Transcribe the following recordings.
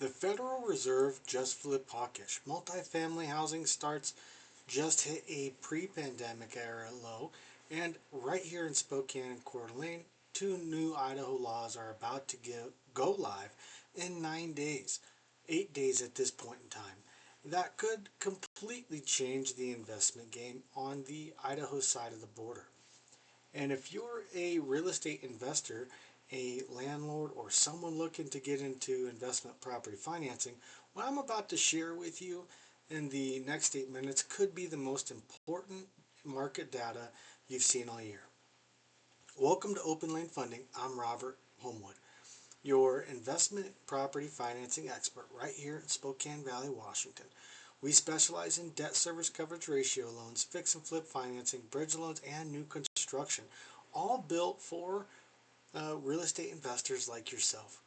The Federal Reserve just flipped hawkish. Multifamily housing starts just hit a pre-pandemic era low, and right here in Spokane and Coeur two new Idaho laws are about to go live in 9 days, 8 days at this point in time. That could completely change the investment game on the Idaho side of the border. And if you're a real estate investor, a landlord, or someone looking to get into investment property financing, what I'm about to share with you in the next 8 minutes could be the most important market data you've seen all year. Welcome to OpenLane Funding. I'm Robert Homewood, your investment property financing expert right here in Spokane Valley, Washington. We specialize in debt service coverage ratio loans, fix and flip financing, bridge loans, and new construction, all built for real estate investors like yourself.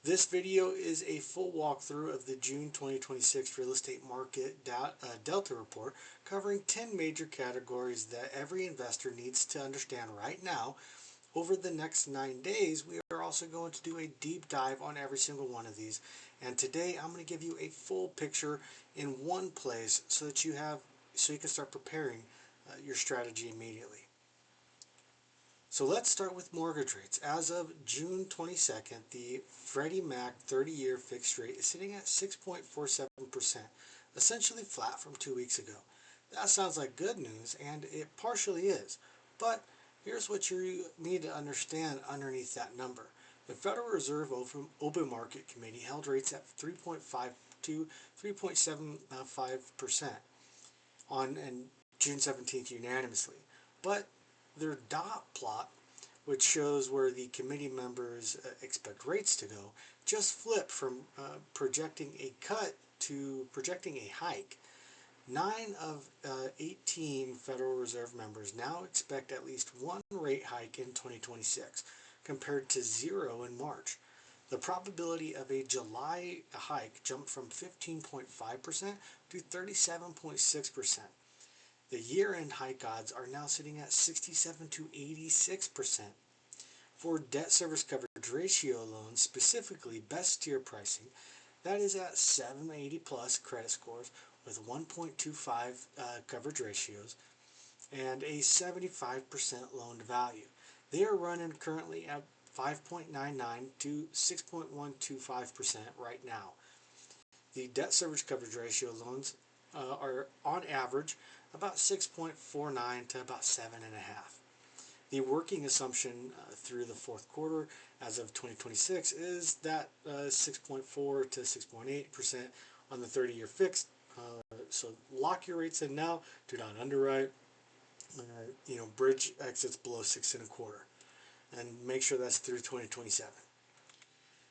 This video is a full walkthrough of the June 2026 real estate market Delta report, covering 10 major categories that every investor needs to understand right now. Over the next 9 days, we are also going to do a deep dive on every single one of these. And today I'm going to give you a full picture in one place so you can start preparing your strategy immediately. So let's start with mortgage rates. As of June 22nd, the Freddie Mac 30-year fixed rate is sitting at 6.47%, essentially flat from 2 weeks ago. That sounds like good news, and it partially is. But here's what you need to understand underneath that number. The Federal Reserve Open Market Committee held rates at 3.5 to 3.75% on June 17th unanimously. But their dot plot, which shows where the committee members expect rates to go, just flipped from projecting a cut to projecting a hike. 9 of 18 Federal Reserve members now expect at least one rate hike in 2026, compared to 0 in March. The probability of a July hike jumped from 15.5% to 37.6%. The year-end hike odds are now sitting at 67 to 86%. For debt service coverage ratio loans, specifically best tier pricing, that is at 780 plus credit scores with 1.25 coverage ratios and a 75% loan to value. They are running currently at 5.99 to 6.125% right now. The debt service coverage ratio loans are on average about 6.49 to about 7.5. The working assumption through the fourth quarter as of 2026 is that 6.4 to 6.8% on the 30-year fixed. So lock your rates in now. Do not underwrite. Bridge exits below 6.25, and make sure that's through 2027.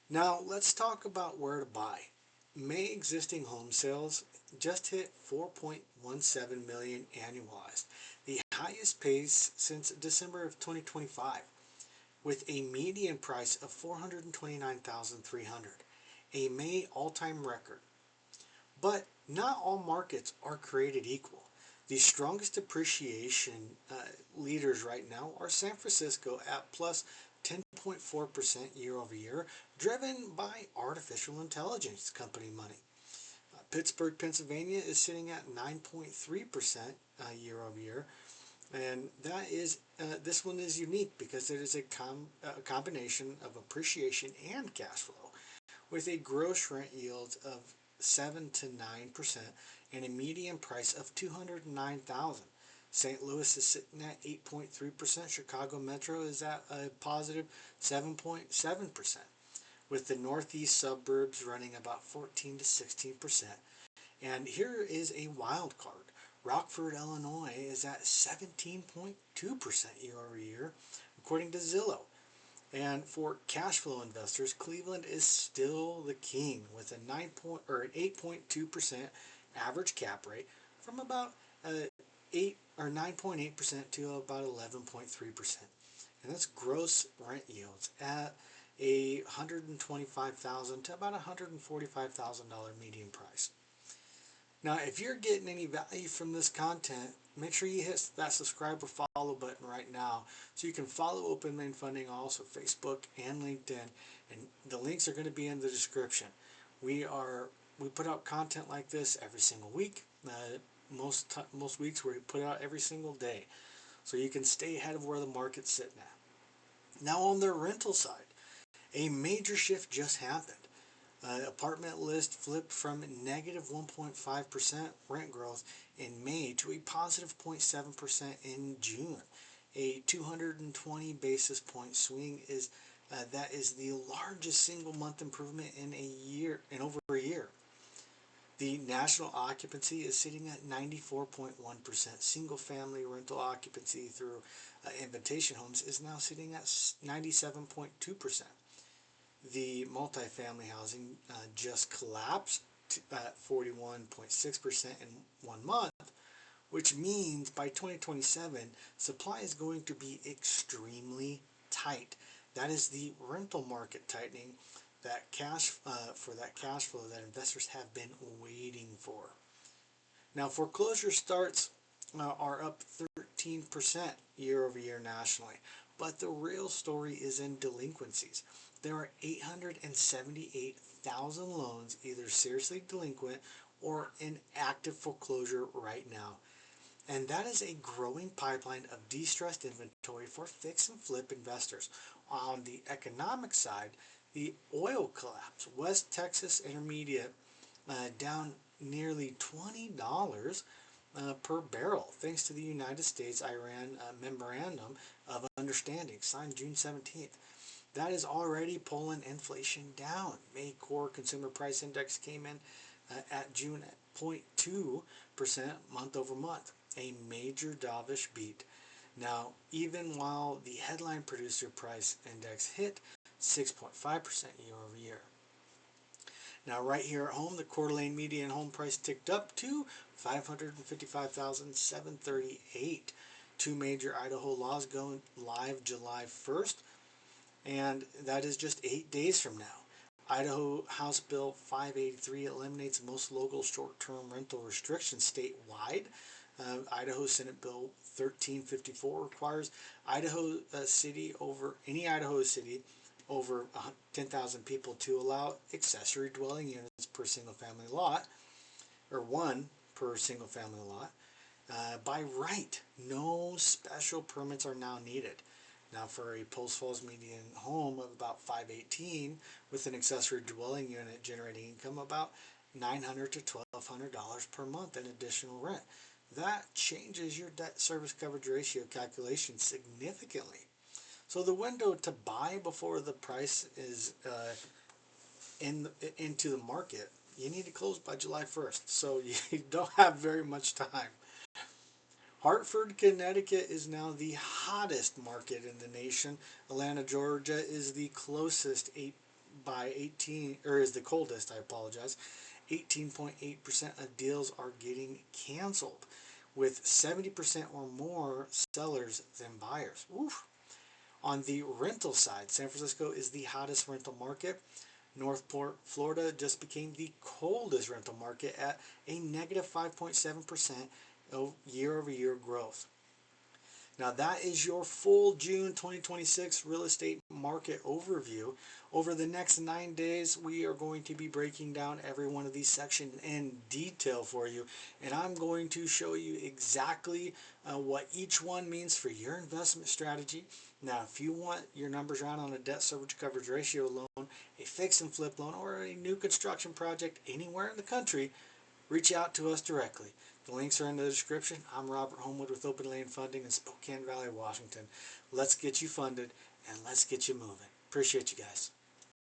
Now let's talk about where to buy. May existing home sales just hit 4.17 million annualized, the highest pace since December of 2025, with a median price of $429,300, a May all-time record. But not all markets are created equal. The strongest appreciation leaders right now are San Francisco at plus 10.4% year over year, driven by artificial intelligence company money. Pittsburgh, Pennsylvania is sitting at 9.3% year over year, and that is this one is unique because it is a combination of appreciation and cash flow, with a gross rent yield of 7 to 9% and a median price of $209,000. St. Louis is sitting at 8.3%. Chicago Metro is at a positive 7.7%, with the northeast suburbs running about 14 to 16%. And here is a wild card. Rockford, Illinois is at 17.2% year over year, according to Zillow. And for cash flow investors, Cleveland is still the king with an 8.2% average cap rate, from about 8 or 9.8% to about 11.3%. And that's gross rent yields at a $125,000 to about $145,000 median price. Now, if you're getting any value from this content, make sure you hit that subscribe or follow button right now so you can follow OpenLane Funding, also Facebook and LinkedIn, and the links are going to be in the description. We put out content like this every single week. Most weeks we put out every single day, so you can stay ahead of where the market's sitting at. Now on the rental side, a major shift just happened. Apartment list flipped from negative 1.5% rent growth in May to a positive 0.7% in June. A 220 basis point swing that is the largest single month improvement in over a year. The national occupancy is sitting at 94.1%. Single family rental occupancy through Invitation Homes is now sitting at 97.2%. The multifamily housing just collapsed at 41.6% in 1 month, which means by 2027, supply is going to be extremely tight. That is the rental market tightening that cash flow that investors have been waiting for. Now, foreclosure starts are up 13% year over year nationally, but the real story is in delinquencies. There are 878,000 loans either seriously delinquent or in active foreclosure right now. And that is a growing pipeline of distressed inventory for fix and flip investors. On the economic side, the oil collapse, West Texas Intermediate down nearly $20 per barrel, thanks to the United States-Iran Memorandum of Understanding, signed June 17th. That is already pulling inflation down. May core consumer price index came in at June at 0.2% month over month, a major dovish beat. Now, even while the headline producer price index hit 6.5% year over year. Now, right here at home, the Coeur d'Alene median home price ticked up to $555,738. Two major Idaho laws go live July 1st, and that is just 8 days from now. Idaho House Bill 583 eliminates most local short-term rental restrictions statewide. Idaho Senate Bill 1354 requires any Idaho city over 10,000 people to allow accessory dwelling units per single-family lot, or one per single-family lot. By right, no special permits are now needed. Now, for a Post Falls median home of about $518 with an accessory dwelling unit generating income about $900 to $1,200 per month in additional rent, that changes your debt service coverage ratio calculation significantly. So the window to buy before the price is into the market, you need to close by July 1st. So you don't have very much time. Hartford, Connecticut is now the hottest market in the nation. Atlanta, Georgia is the closest is the coldest, I apologize. 18.8% of deals are getting canceled, with 70% or more sellers than buyers. Oof. On the rental side, San Francisco is the hottest rental market. Northport, Florida just became the coldest rental market at a negative 5.7% year-over-year growth. Now that is your full June 2026 real estate market overview. Over the next 9 days, we are going to be breaking down every one of these sections in detail for you, and I'm going to show you exactly what each one means for your investment strategy. Now, if you want your numbers around on a debt service coverage ratio loan, a fix and flip loan, or a new construction project anywhere in the country, reach out to us directly. The links are in the description. I'm Robert Homewood with OpenLane Funding in Spokane Valley, Washington. Let's get you funded and let's get you moving. Appreciate you guys.